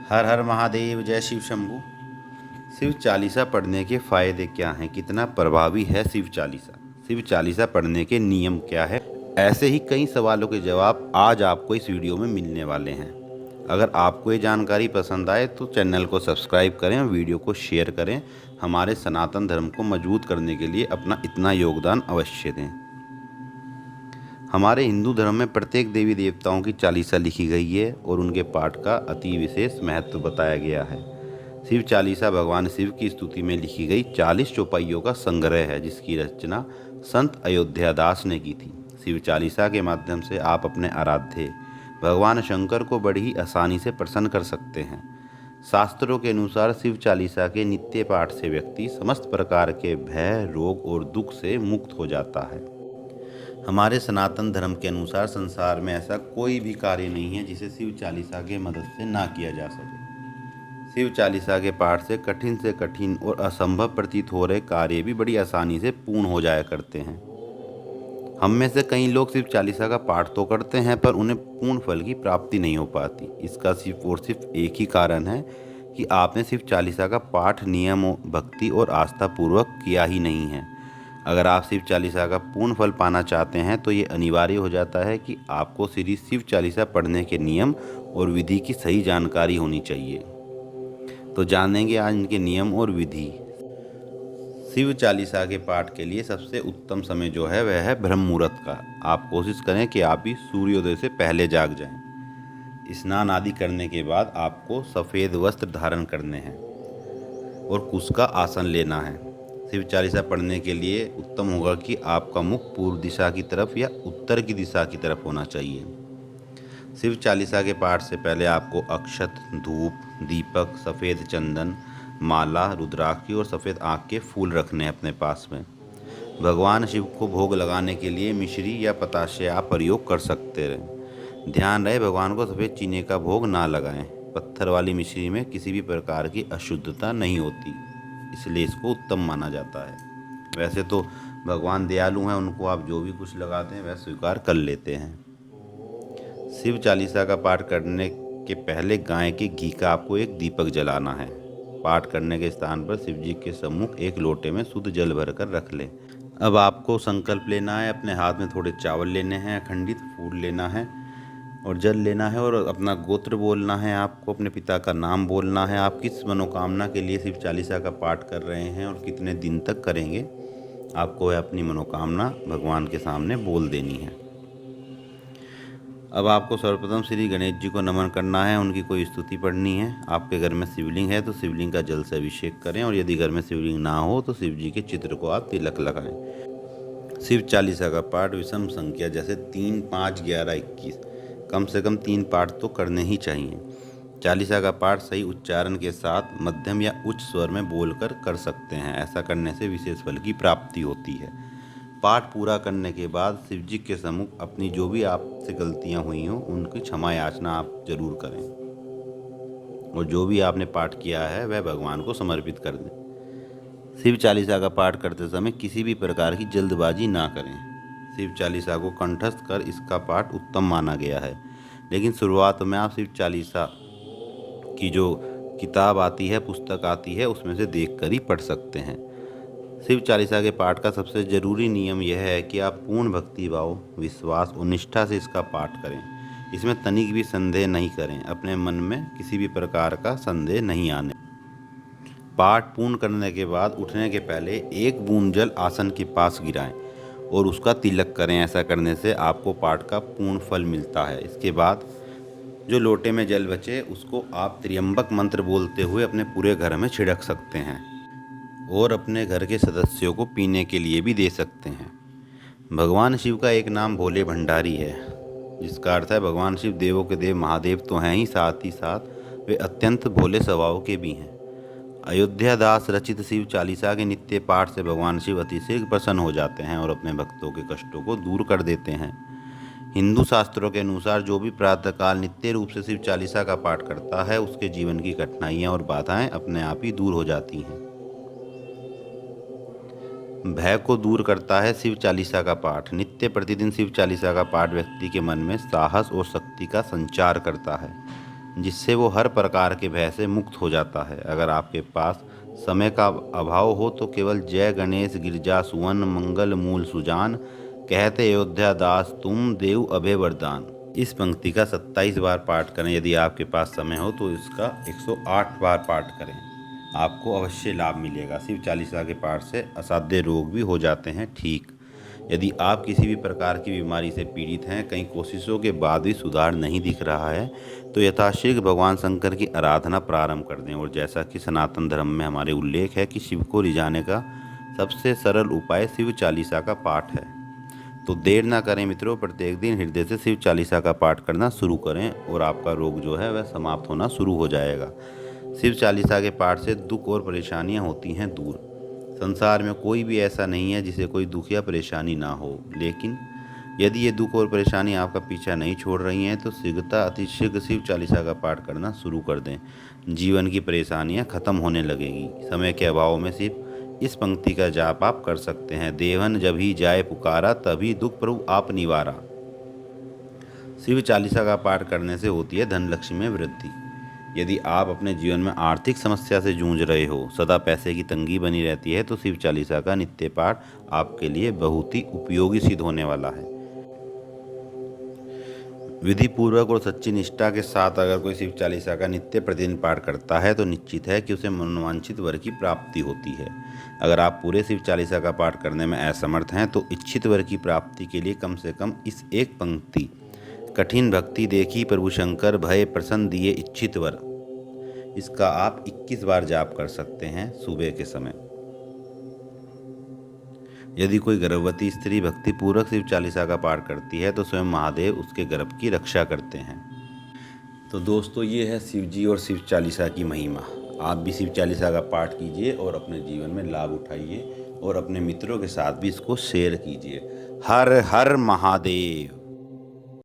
हर हर महादेव, जय शिव शंभू। शिव चालीसा पढ़ने के फायदे क्या हैं? कितना प्रभावी है शिव चालीसा? शिव चालीसा पढ़ने के नियम क्या है? ऐसे ही कई सवालों के जवाब आज आपको इस वीडियो में मिलने वाले हैं। अगर आपको ये जानकारी पसंद आए तो चैनल को सब्सक्राइब करें और वीडियो को शेयर करें। हमारे सनातन धर्म को मजबूत करने के लिए अपना इतना योगदान अवश्य दें। हमारे हिंदू धर्म में प्रत्येक देवी देवताओं की चालीसा लिखी गई है और उनके पाठ का अति विशेष महत्व बताया गया है। शिव चालीसा भगवान शिव की स्तुति में लिखी गई 40 चौपाइयों का संग्रह है, जिसकी रचना संत अयोध्यादास ने की थी। शिव चालीसा के माध्यम से आप अपने आराध्य भगवान शंकर को बड़ी ही आसानी से प्रसन्न कर सकते हैं। शास्त्रों के अनुसार शिव चालीसा के नित्य पाठ से व्यक्ति समस्त प्रकार के भय, रोग और दुख से मुक्त हो जाता है। हमारे सनातन धर्म के अनुसार संसार में ऐसा कोई भी कार्य नहीं है जिसे शिव चालीसा के मदद से ना किया जा सके। शिव चालीसा के पाठ से कठिन और असंभव प्रतीत हो रहे कार्य भी बड़ी आसानी से पूर्ण हो जाया करते हैं। हम में से कई लोग शिव चालीसा का पाठ तो करते हैं, पर उन्हें पूर्ण फल की प्राप्ति नहीं हो पाती। इसका सिर्फ और सिर्फ एक ही कारण है कि आपने शिव चालीसा का पाठ नियम, भक्ति और आस्था पूर्वक किया ही नहीं है। अगर आप शिव चालीसा का पूर्ण फल पाना चाहते हैं तो ये अनिवार्य हो जाता है कि आपको श्री शिव चालीसा पढ़ने के नियम और विधि की सही जानकारी होनी चाहिए। तो जानेंगे आज इनके नियम और विधि। शिव चालीसा के पाठ के लिए सबसे उत्तम समय जो है वह है ब्रह्म मुहूर्त का। आप कोशिश करें कि आप भी सूर्योदय से पहले जाग जाएं। स्नान आदि करने के बाद आपको सफ़ेद वस्त्र धारण करने हैं और कुश का आसन लेना है। शिव चालीसा पढ़ने के लिए उत्तम होगा कि आपका मुख पूर्व दिशा की तरफ या उत्तर की दिशा की तरफ होना चाहिए। शिव चालीसा के पाठ से पहले आपको अक्षत, धूप, दीपक, सफ़ेद चंदन, माला, रुद्राक्षी और सफ़ेद आँख के फूल रखने हैं अपने पास में। भगवान शिव को भोग लगाने के लिए मिश्री या पताशे आप प्रयोग कर सकते हैं। ध्यान रहे भगवान को सफ़ेद चीनी का भोग ना लगाएं। पत्थर वाली मिश्री में किसी भी प्रकार की अशुद्धता नहीं होती, इसलिए इसको उत्तम माना जाता है। वैसे तो भगवान दयालु हैं, उनको आप जो भी कुछ लगाते हैं वह स्वीकार कर लेते हैं। शिव चालीसा का पाठ करने के पहले गाय के घी का आपको एक दीपक जलाना है। पाठ करने के स्थान पर शिव जी के सम्मुख एक लोटे में शुद्ध जल भरकर रख लें। अब आपको संकल्प लेना है, अपने हाथ में थोड़े चावल लेने हैं, अखंडित फूल लेना है और जल लेना है और अपना गोत्र बोलना है। आपको अपने पिता का नाम बोलना है। आप किस मनोकामना के लिए शिव चालीसा का पाठ कर रहे हैं और कितने दिन तक करेंगे, आपको वह अपनी मनोकामना भगवान के सामने बोल देनी है। अब आपको सर्वप्रथम श्री गणेश जी को नमन करना है, उनकी कोई स्तुति पढ़नी है। आपके घर में शिवलिंग है तो शिवलिंग का जल से अभिषेक करें, और यदि घर में शिवलिंग ना हो तो शिव जी के चित्र को आप तिलक लगाएं। शिव चालीसा का पाठ विषम संख्या जैसे 3, 5, 11, 21 कम से कम 3 पाठ तो करने ही चाहिए। चालीसा का पाठ सही उच्चारण के साथ मध्यम या उच्च स्वर में बोलकर कर सकते हैं। ऐसा करने से विशेष फल की प्राप्ति होती है। पाठ पूरा करने के बाद शिव जी के सम्मुख अपनी जो भी आपसे गलतियां हुई हों उनकी क्षमा याचना आप जरूर करें, और जो भी आपने पाठ किया है वह भगवान को समर्पित कर दें। शिव चालीसा का पाठ करते समय किसी भी प्रकार की जल्दबाजी ना करें। शिव चालीसा को कंठस्थ कर इसका पाठ उत्तम माना गया है, लेकिन शुरुआत में आप शिव चालीसा की जो किताब आती है, पुस्तक आती है, उसमें से देख कर ही पढ़ सकते हैं। शिव चालीसा के पाठ का सबसे ज़रूरी नियम यह है कि आप पूर्ण भक्ति भाव, विश्वास और निष्ठा से इसका पाठ करें। इसमें तनिक भी संदेह नहीं करें। अपने मन में किसी भी प्रकार का संदेह नहीं आने। पाठ पूर्ण करने के बाद उठने के पहले एक बूंद जल आसन के पास गिराएं और उसका तिलक करें। ऐसा करने से आपको पाठ का पूर्ण फल मिलता है। इसके बाद जो लोटे में जल बचे उसको आप त्र्यंबक मंत्र बोलते हुए अपने पूरे घर में छिड़क सकते हैं और अपने घर के सदस्यों को पीने के लिए भी दे सकते हैं। भगवान शिव का एक नाम भोले भंडारी है, जिसका अर्थ है भगवान शिव देवों के देव महादेव तो हैं ही साथ वे अत्यंत भोले स्वभाव के भी हैं। अयोध्यादास रचित शिव चालीसा के नित्य पाठ से भगवान शिव अतिशीघ्र प्रसन्न हो जाते हैं और अपने भक्तों के कष्टों को दूर कर देते हैं। हिंदू शास्त्रों के अनुसार जो भी प्रातःकाल नित्य रूप से शिव चालीसा का पाठ करता है उसके जीवन की कठिनाइयाँ और बाधाएं अपने आप ही दूर हो जाती हैं। भय को दूर करता है शिव चालीसा का पाठ। नित्य प्रतिदिन शिव चालीसा का पाठ व्यक्ति के मन में साहस और शक्ति का संचार करता है, जिससे वो हर प्रकार के भय से मुक्त हो जाता है। अगर आपके पास समय का अभाव हो तो केवल जय गणेश गिरजा सुवन मंगल मूल सुजान, कहते अयोध्या दास तुम देव अभय वरदान, इस पंक्ति का 27 बार पाठ करें। यदि आपके पास समय हो तो इसका 108 बार पाठ करें, आपको अवश्य लाभ मिलेगा। शिव चालीसा के पाठ से असाध्य रोग भी हो जाते हैं ठीक। यदि आप किसी भी प्रकार की बीमारी से पीड़ित हैं, कई कोशिशों के बाद भी सुधार नहीं दिख रहा है, तो यथाशीघ्र भगवान शंकर की आराधना प्रारंभ कर दें। और जैसा कि सनातन धर्म में हमारे उल्लेख है कि शिव को रिझाने का सबसे सरल उपाय शिव चालीसा का पाठ है। तो देर ना करें मित्रों, प्रत्येक दिन हृदय से शिव चालीसा का पाठ करना शुरू करें और आपका रोग जो है वह समाप्त होना शुरू हो जाएगा। शिव चालीसा के पाठ से दुख और परेशानियां होती हैं दूर। संसार में कोई भी ऐसा नहीं है जिसे कोई दुख या परेशानी ना हो, लेकिन यदि ये दुख और परेशानी आपका पीछा नहीं छोड़ रही हैं तो अतिशीघ्र शिव चालीसा का पाठ करना शुरू कर दें। जीवन की परेशानियां खत्म होने लगेगी। समय के अभाव में सिर्फ इस पंक्ति का जाप आप कर सकते हैं। देवन जब ही जाए पुकारा, तभी दुख प्रभु आप निवारा। शिव चालीसा का पाठ करने से होती है धन लक्ष्मी में वृद्धि। यदि आप अपने जीवन में आर्थिक समस्या से जूझ रहे हो, सदा पैसे की तंगी बनी रहती है, तो शिव चालीसा का नित्य पाठ आपके लिए बहुत ही उपयोगी सिद्ध होने वाला है। विधि पूर्वक और सच्ची निष्ठा के साथ अगर कोई शिव चालीसा का नित्य प्रतिदिन पाठ करता है तो निश्चित है कि उसे मनोवांछित वर की प्राप्ति होती है। अगर आप पूरे शिव चालीसा का पाठ करने में असमर्थ हैं तो इच्छित वर की प्राप्ति के लिए कम से कम इस एक पंक्ति, कठिन भक्ति देखी प्रभु शंकर भय प्रसन्न दिए इच्छित वर, इसका आप 21 बार जाप कर सकते हैं सुबह के समय। यदि कोई गर्भवती स्त्री भक्ति पूर्वक शिव चालीसा का पाठ करती है तो स्वयं महादेव उसके गर्भ की रक्षा करते हैं। तो दोस्तों, ये है शिव जी और शिव चालीसा की महिमा। आप भी शिव चालीसा का पाठ कीजिए और अपने जीवन में लाभ उठाइए और अपने मित्रों के साथ भी इसको शेयर कीजिए। हर हर महादेव।